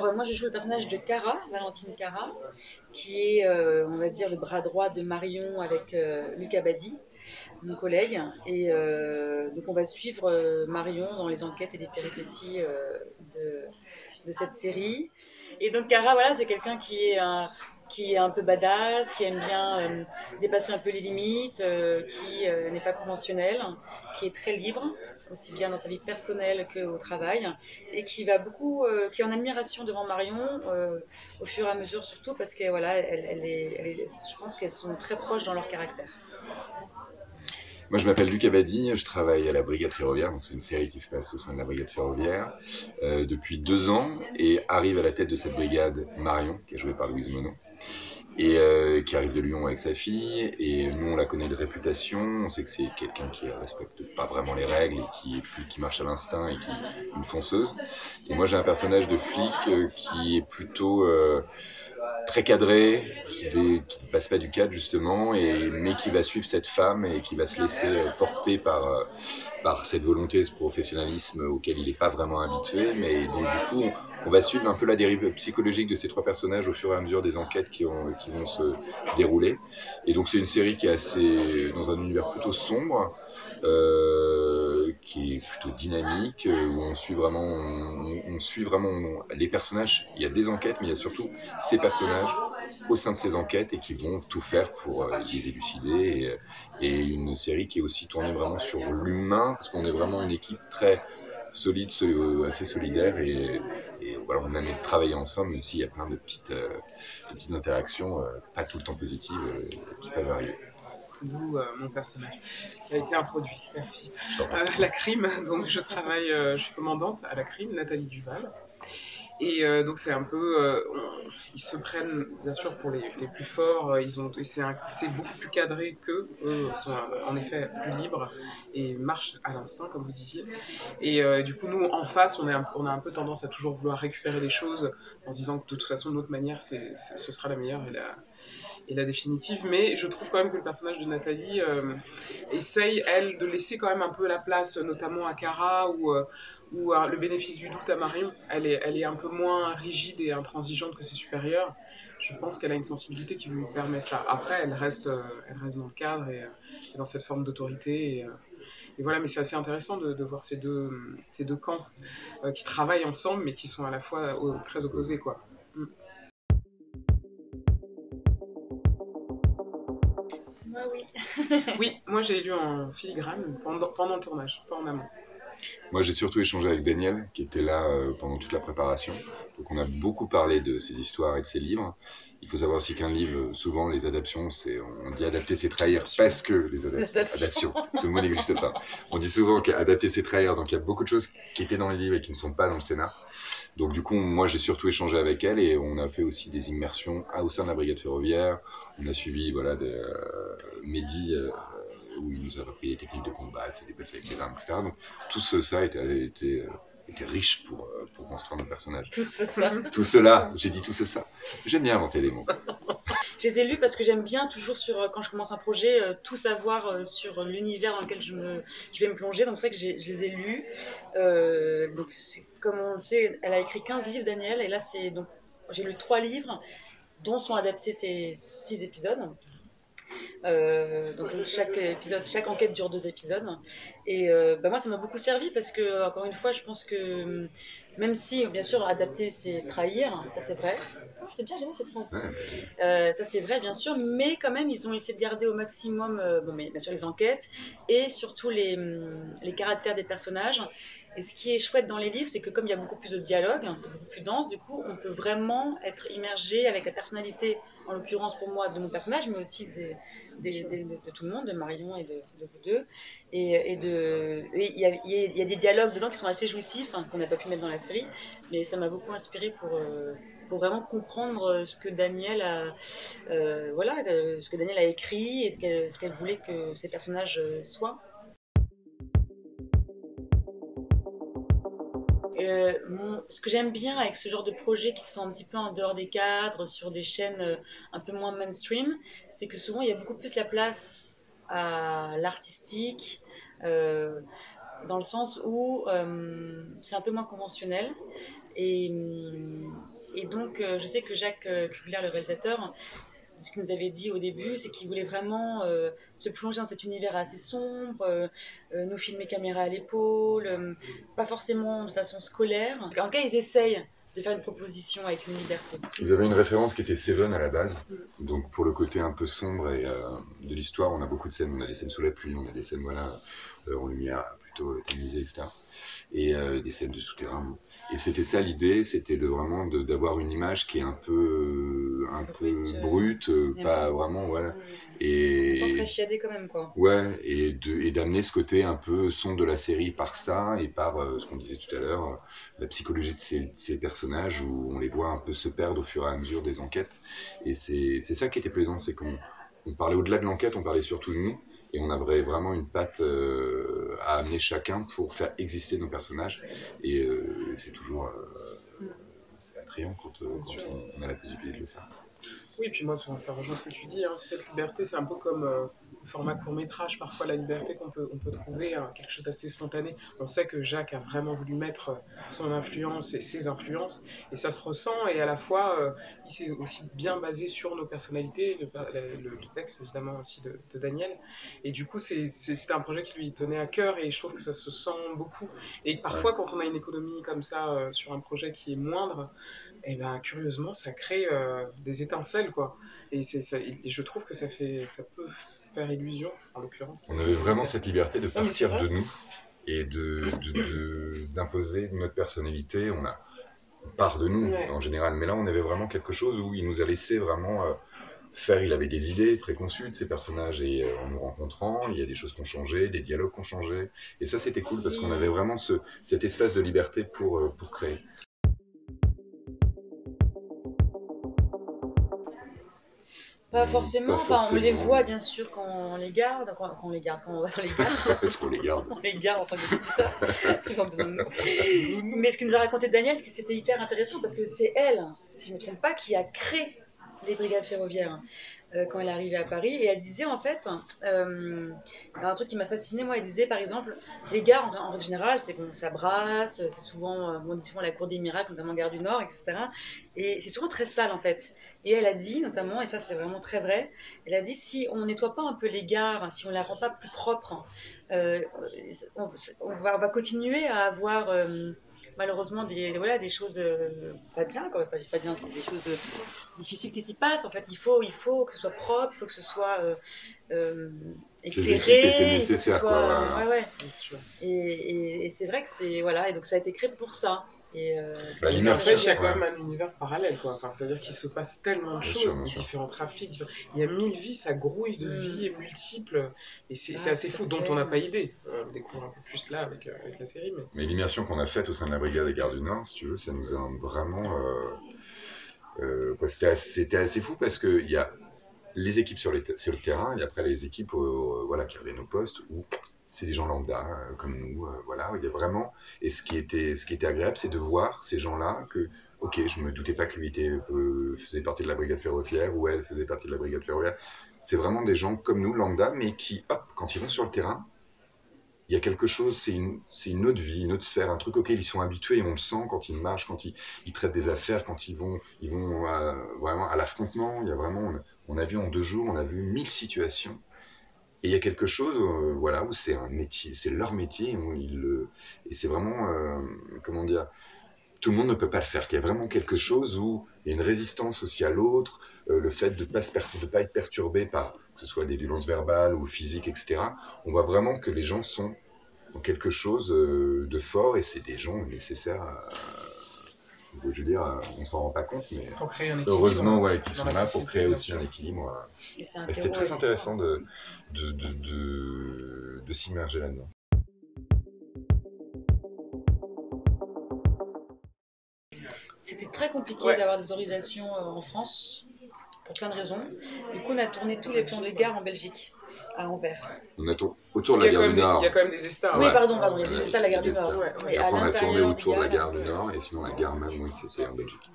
Alors, moi, je joue le personnage de Cara, Valentine Cara, qui est, on va dire, le bras droit de Marion avec Lucas Badi, mon collègue. Et donc, on va suivre Marion dans les enquêtes et les péripéties de, de cette série. Et donc, Cara, voilà, c'est quelqu'un qui est un peu badass, qui aime bien dépasser un peu les limites, qui n'est pas conventionnel, qui est très libre, aussi bien dans sa vie personnelle qu'au travail, et qui va beaucoup, qui est en admiration devant Marion, au fur et à mesure surtout, parce que voilà, je pense qu'elles sont très proches dans leur caractère. Moi, je m'appelle Lucas Badi, je travaille à la Brigade Ferroviaire, donc c'est une série qui se passe au sein de la Brigade Ferroviaire depuis 2 ans, et arrive à la tête de cette brigade Marion, qui est jouée par Louise Monod, et qui arrive de Lyon avec sa fille, et nous on la connaît de réputation, on sait que c'est quelqu'un qui respecte pas vraiment les règles, et qui marche à l'instinct, et qui est une fonceuse. Et moi j'ai un personnage de flic qui est plutôt très cadré, qui ne passe pas du cadre justement, mais qui va suivre cette femme et qui va se laisser porter par cette volonté, ce professionnalisme auquel il n'est pas vraiment habitué. Mais donc du coup, on va suivre un peu la dérive psychologique de ces trois personnages au fur et à mesure des enquêtes qui vont se dérouler. Et donc c'est une série qui est assez dans un univers plutôt sombre, qui est plutôt dynamique, où on suit vraiment les personnages. Il y a des enquêtes, mais il y a surtout ces personnages au sein de ces enquêtes et qui vont tout faire pour les élucider. Et une série qui est aussi tournée vraiment sur l'humain, parce qu'on est vraiment une équipe très solide, assez solidaire, et voilà, on aime travailler ensemble, même s'il y a plein de petites interactions, pas tout le temps positives, qui peuvent arriver. D'où mon personnage qui a été introduit. Merci. Je t'en prie. La crime, donc je travaille, je suis commandante à la crime, Nathalie Duval. Et donc c'est un peu, ils se prennent bien sûr pour les plus forts. C'est beaucoup plus cadré qu'eux. Eux sont en effet plus libres et marchent à l'instinct, comme vous disiez. Et du coup, nous en face, on a un peu tendance à toujours vouloir récupérer les choses en se disant que de toute façon, notre manière, ce sera la meilleure et la définitive. Mais je trouve quand même que le personnage de Nathalie essaye, elle, de laisser quand même un peu la place, notamment à Cara ou le bénéfice du doute à Marion. Elle est un peu moins rigide et intransigeante que ses supérieurs. Je pense qu'elle a une sensibilité qui lui permet ça. Après, elle reste dans le cadre et dans cette forme d'autorité. Et voilà, mais c'est assez intéressant de voir ces deux camps qui travaillent ensemble, mais qui sont à la fois très opposés, quoi. Mm. Moi, oui. Oui, moi j'ai lu en filigrane pendant le tournage, pas en amont. Moi, j'ai surtout échangé avec Daniel, qui était là pendant toute la préparation. Donc, on a beaucoup parlé de ses histoires et de ses livres. Il faut savoir aussi qu'un livre, souvent, les adaptations, on dit adapter, c'est trahir, parce que les adaptations, ce mot n'existe pas. On dit souvent qu'adapter, c'est trahir. Donc, il y a beaucoup de choses qui étaient dans les livres et qui ne sont pas dans le scénar. Donc, du coup, moi, j'ai surtout échangé avec elle et on a fait aussi des immersions au sein de la brigade ferroviaire. On a suivi, voilà, Mehdi, où il nous a appris les techniques de combat, il s'est déplacé avec les armes, etc. Donc, tout ça était riche pour construire nos personnages. Tout ça. Tout cela, j'ai dit tout ça. J'aime bien inventer les mots. Je les ai lus parce que j'aime bien toujours quand je commence un projet tout savoir sur l'univers dans lequel je vais me plonger. Donc c'est vrai que je les ai lus. Donc comme on le sait, elle a écrit 15 livres, Daniel, et là donc j'ai lu 3 livres dont sont adaptés ces 6 épisodes. Donc chaque enquête dure 2 épisodes. Et bah moi, ça m'a beaucoup servi parce que, encore une fois, je pense que même si, bien sûr, adapter, c'est trahir, ça c'est vrai. C'est bien, j'aime cette phrase. Ouais. Ça c'est vrai, bien sûr, mais quand même, ils ont essayé de garder au maximum, bon, mais bien sûr, les enquêtes et surtout les caractères des personnages. Et ce qui est chouette dans les livres, c'est que comme il y a beaucoup plus de dialogue, c'est beaucoup plus dense, du coup, on peut vraiment être immergé avec la personnalité, en l'occurrence pour moi, de mon personnage, mais aussi de tout le monde, de Marion et de vous deux. Et il y a des dialogues dedans qui sont assez jouissifs, qu'on n'a pas pu mettre dans la série, mais ça m'a beaucoup inspiré pour vraiment comprendre ce que Daniel ce que Daniel a écrit et ce qu'elle voulait que ses personnages soient. Ce que j'aime bien avec ce genre de projets qui sont un petit peu en dehors des cadres, sur des chaînes un peu moins mainstream, c'est que souvent il y a beaucoup plus la place à l'artistique, euh, dans le sens où c'est un peu moins conventionnel. Et, et donc, je sais que Jacques Kugler, le réalisateur, ce qu'il nous avait dit au début, c'est qu'il voulait vraiment se plonger dans cet univers assez sombre, nous filmer caméra à l'épaule, pas forcément de façon scolaire. En tout cas, ils essayent de faire une proposition avec une liberté. Ils avaient une référence qui était Seven à la base, donc pour le côté un peu sombre et, de l'histoire, on a beaucoup de scènes, on a des scènes sous la pluie, on a des scènes voilà, en lumière plutôt tamisée, etc. Et des scènes de souterrain. Et c'était ça l'idée, c'était vraiment d'avoir une image qui est un peu brute, pas vraiment, voilà. Et très chiadé quand même, quoi. Ouais, et d'amener ce côté un peu son de la série par ça et par ce qu'on disait tout à l'heure, la psychologie de ces personnages où on les voit un peu se perdre au fur et à mesure des enquêtes. Et c'est ça qui était plaisant, c'est qu'on parlait au-delà de l'enquête, on parlait surtout de nous. Et on avait vraiment une patte à amener chacun pour faire exister nos personnages. Et c'est toujours c'est attrayant quand on a la possibilité de le faire. Oui, puis moi, ça rejoint ce que tu dis. Hein, cette liberté, c'est un peu comme le format court-métrage. Parfois, la liberté on peut trouver, quelque chose d'assez spontané. On sait que Jacques a vraiment voulu mettre son influence et ses influences, et ça se ressent. Et à la fois, il s'est aussi bien basé sur nos personnalités, le texte évidemment aussi de Daniel. Et du coup, c'était un projet qui lui tenait à cœur, et je trouve que ça se sent beaucoup. Et parfois, quand on a une économie comme ça sur un projet qui est moindre, et ben curieusement ça crée des étincelles quoi, et je trouve que ça peut faire illusion en l'occurrence. On avait vraiment cette liberté de partir de nous et d'imposer notre personnalité. On part de nous en général, mais là on avait vraiment quelque chose où il nous a laissé vraiment faire. Il avait des idées préconçues de ces personnages, et en nous rencontrant, il y a des choses qui ont changé, des dialogues qui ont changé, et ça c'était cool parce qu'on avait vraiment cet espace de liberté pour créer. Pas forcément, enfin on les voit bien sûr quand on les garde, quand on va dans les gares. Est-ce qu'on les garde? On les garde en tant que visiteurs, ils ont besoin de nous. Mais ce que nous a raconté Daniel, c'est que c'était hyper intéressant parce que c'est elle, si je ne me trompe pas, qui a créé les brigades ferroviaires quand elle est arrivée à Paris. Et elle disait en fait, un truc qui m'a fasciné, moi, elle disait par exemple, les gares en règle générale, c'est qu'on s'abrace, c'est souvent, on dit souvent la cour des miracles, notamment Gare du Nord, etc. Et c'est souvent très sale en fait. Et elle a dit notamment, et ça c'est vraiment très vrai, elle a dit si on nettoie pas un peu les gares, si on la rend pas plus propre, on va continuer à avoir malheureusement des choses pas bien, quand même, pas bien, des choses difficiles qui s'y passent. En fait, il faut que ce soit propre, il faut que ce soit éclairé. Ces équipes étaient nécessaires, quoi. Ouais. Et c'est vrai que c'est voilà, et donc ça a été créé pour ça. Et l'immersion, il y a quand même un univers parallèle, quoi. Enfin, c'est-à-dire qu'il se passe tellement de choses, différents trafics, il y a 1000 vies, ça grouille de vies multiples, et c'est assez fou, dont on n'a pas idée. On découvre un peu plus là avec la série. Mais l'immersion qu'on a faite au sein de la brigade des Gares du Nord, si tu veux, ça nous a vraiment... c'était assez fou parce qu'il y a les équipes sur le terrain, et après les équipes voilà, qui avaient nos postes, où c'est des gens lambda comme nous, voilà, il y a vraiment, et ce qui était agréable, c'est de voir ces gens-là que, ok, je me doutais pas que lui faisait partie de la brigade ferroviaire, ou elle faisait partie de la brigade ferroviaire. C'est vraiment des gens comme nous, lambda, mais qui, hop, quand ils vont sur le terrain, il y a quelque chose, c'est une autre vie, une autre sphère, un truc auquel ils sont habitués, et on le sent quand ils marchent, quand ils traitent des affaires, quand ils vont vraiment à l'affrontement. Il y a vraiment, on a vu en 2 jours, on a vu 1000 situations. Et il y a quelque chose, voilà, où c'est un métier, c'est leur métier, et c'est vraiment, comment dire, tout le monde ne peut pas le faire. Il y a vraiment quelque chose où il y a une résistance aussi à l'autre, le fait de ne pas être perturbé par, que ce soit des violences verbales ou physiques, etc. On voit vraiment que les gens sont dans quelque chose de fort, et c'est des gens nécessaires je veux dire, on s'en rend pas compte, mais heureusement qu'ils sont là pour créer aussi un équilibre. C'était très intéressant de s'immerger là-dedans. C'était très compliqué d'avoir des autorisations en France, pour plein de raisons. Du coup, on a tourné tous les plans de gare en Belgique, à Anvers. On a autour de la gare du Nord. Il y a quand même des estats. Oui, pardon, il y a des estats à la gare du Nord. Et après, on a tourné autour de la gare du Nord, et sinon la gare même, oui, c'était en Belgique.